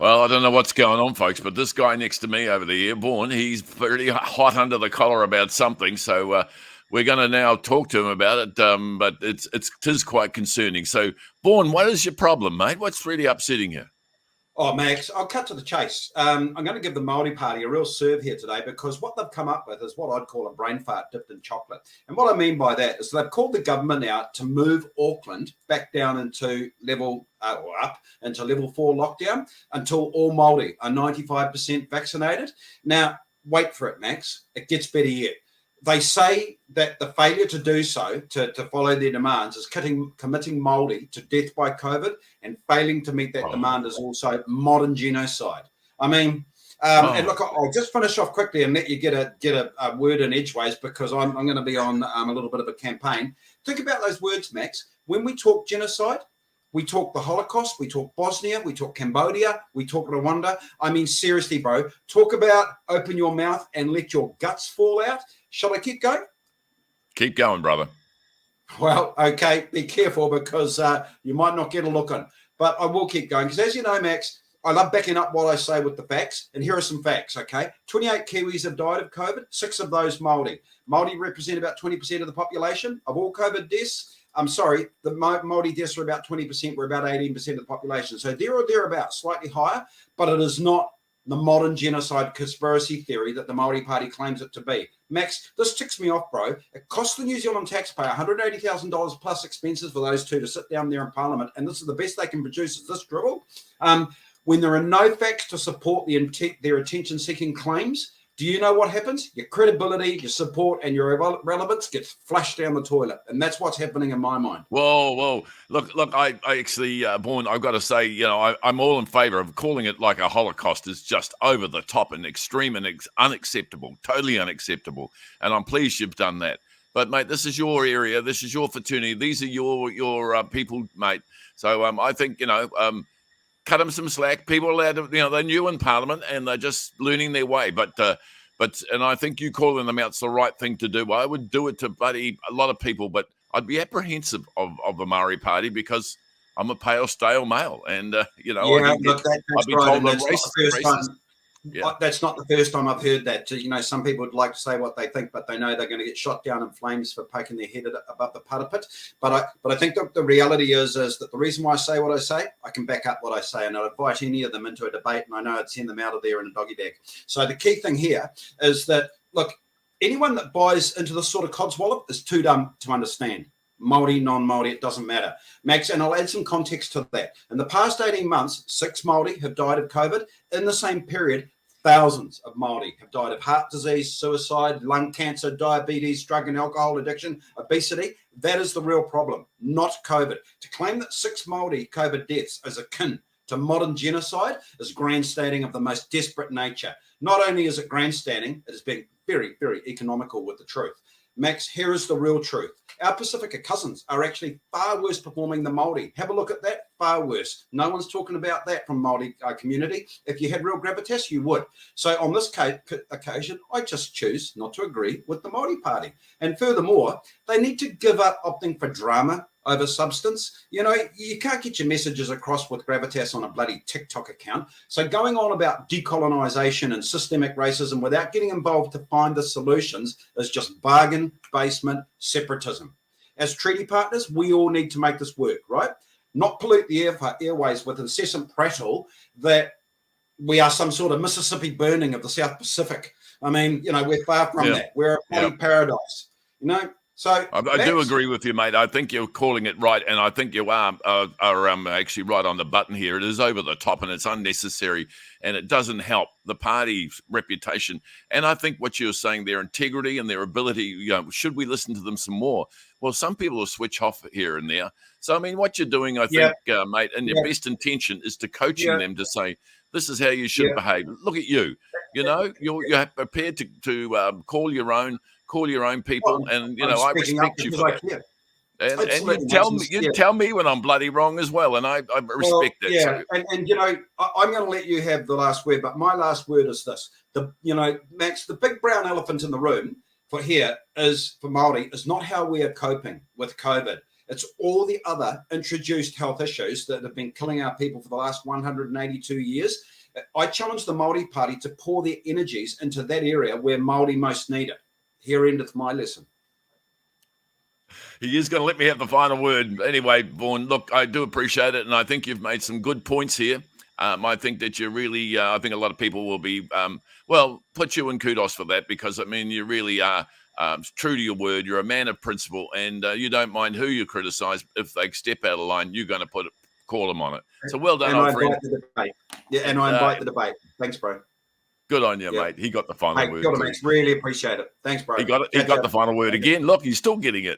Well, I don't know what's going on, folks, but this guy next to me over there, Vaughan, he's pretty hot under the collar about something. So we're going to now talk to him about it. But it is quite concerning. So, Vaughan, what is your problem, mate? What's really upsetting you? Oh, Max, I'll cut to the chase. I'm going to give the Māori Party a real serve here today because what they've come up with is what I'd call a brain fart dipped in chocolate. And what I mean by that is they've called the government out to move Auckland back down into level or up into level 4 lockdown until all Māori are 95% vaccinated. Now, wait for it, Max. It gets better yet. They say that the failure to do so, to follow their demands, is committing Māori to death by COVID, and failing to meet that demand is also modern genocide. I mean, and look, I'll just finish off quickly and let you get a word in edgeways because I'm going to be on a little bit of a campaign. Think about those words, Max. When we talk genocide, we talk the Holocaust, we talk Bosnia, we talk Cambodia, we talk Rwanda. I mean, seriously, bro, talk about open your mouth and let your guts fall out. Shall I keep going? Keep going, brother. Well, okay, be careful because you might not get a look on. But I will keep going because, as you know, Max, I love backing up what I say with the facts. And here are some facts, okay? 28 Kiwis have died of COVID, 6 of those Māori. Māori represent about 20% of the population of all COVID deaths. I'm sorry, the Māori deaths are about 20%. We're about 18% of the population. So there or thereabouts, slightly higher, but it is not the modern genocide conspiracy theory that the Māori Party claims it to be. Max, this ticks me off, bro. It costs the New Zealand taxpayer $180,000 plus expenses for those two to sit down there in Parliament, and this is the best they can produce is this dribble. When there are no facts to support their attention-seeking claims, do you know what happens? Your credibility, your support, and your relevance gets flushed down the toilet, and that's what's happening in my mind. Whoa. Look, I actually, Vaughan, I've got to say, you know, I'm all in favour of calling it like a Holocaust is just over the top and extreme and unacceptable, totally unacceptable. And I'm pleased you've done that. But, mate, this is your area. This is your fraternity. These are your people, mate. So I think, you know, cut them some slack. People are allowed to, you know, they're new in Parliament and they're just learning their way. But and I think you calling them out's the right thing to do. I would do it to a lot of people, but I'd be apprehensive of the Maori Party because I'm a pale, stale male, and you know, yeah, I'd be right. told racist. Yeah. That's not the first time I've heard that. You know, some people would like to say what they think, but they know they're going to get shot down in flames for poking their head above the parapet. But I think the reality is that the reason why I say what I say, I can back up what I say, and I'd invite any of them into a debate, and I know I'd send them out of there in a doggy bag. So the key thing here is that, look, anyone that buys into this sort of codswallop is too dumb to understand. Māori, non-Māori, it doesn't matter. Max, and I'll add some context to that. In the past 18 months, 6 Māori have died of COVID. In the same period, thousands of Māori have died of heart disease, suicide, lung cancer, diabetes, drug and alcohol addiction, obesity. That is the real problem, not COVID. To claim that 6 Māori COVID deaths is akin to modern genocide is grandstanding of the most desperate nature. Not only is it grandstanding, it is being very, very economical with the truth. Max, here is the real truth. Our Pacifica cousins are actually far worse performing than Māori. Have a look at that, far worse. No one's talking about that from Māori community. If you had real gravitas, you would. So on this occasion, I just choose not to agree with the Māori Party. And furthermore, they need to give up opting for drama over substance. You know, you can't get your messages across with gravitas on a bloody TikTok account. So going on about decolonization and systemic racism without getting involved to find the solutions is just bargain basement separatism. As treaty partners, we all need to make this work, right? Not pollute the airways with incessant prattle that we are some sort of Mississippi burning of the South Pacific. I mean, you know, we're far from that. We're a bloody paradise, you know? So I do agree with you, mate. I think you're calling it right, and I think you are actually right on the button here. It is over the top, and it's unnecessary, and it doesn't help the party's reputation. And I think what you're saying, their integrity and their ability, you know, should we listen to them some more? Well, some people will switch off here and there. So, I mean, what you're doing, I think, mate, and your best intention is to coaching them to say, this is how you should behave. Look at you. You know, you're prepared to call your own people, and you know I respect you for that. And you tell me when I'm bloody wrong as well, and I respect that. Yeah, so. And you know I'm going to let you have the last word, but my last word is this: Max, the big brown elephant in the room for Māori is not how we are coping with COVID. It's all the other introduced health issues that have been killing our people for the last 182 years. I challenge the Māori Party to pour their energies into that area where Māori most need it. Here endeth my lesson. He is going to let me have the final word. Anyway, Vaughan, look, I do appreciate it, and I think you've made some good points here. I think that you really, I think a lot of people will be, put you in kudos for that, because, I mean, you really are true to your word. You're a man of principle, and you don't mind who you criticise. If they step out of line, you're going to call them on it. So well done, old friend. The debate. Yeah, and I invite the debate. Thanks, bro. Good on you, mate. He got the final word. Really appreciate it. Thanks, bro. He got the final word again. Look, he's still getting it.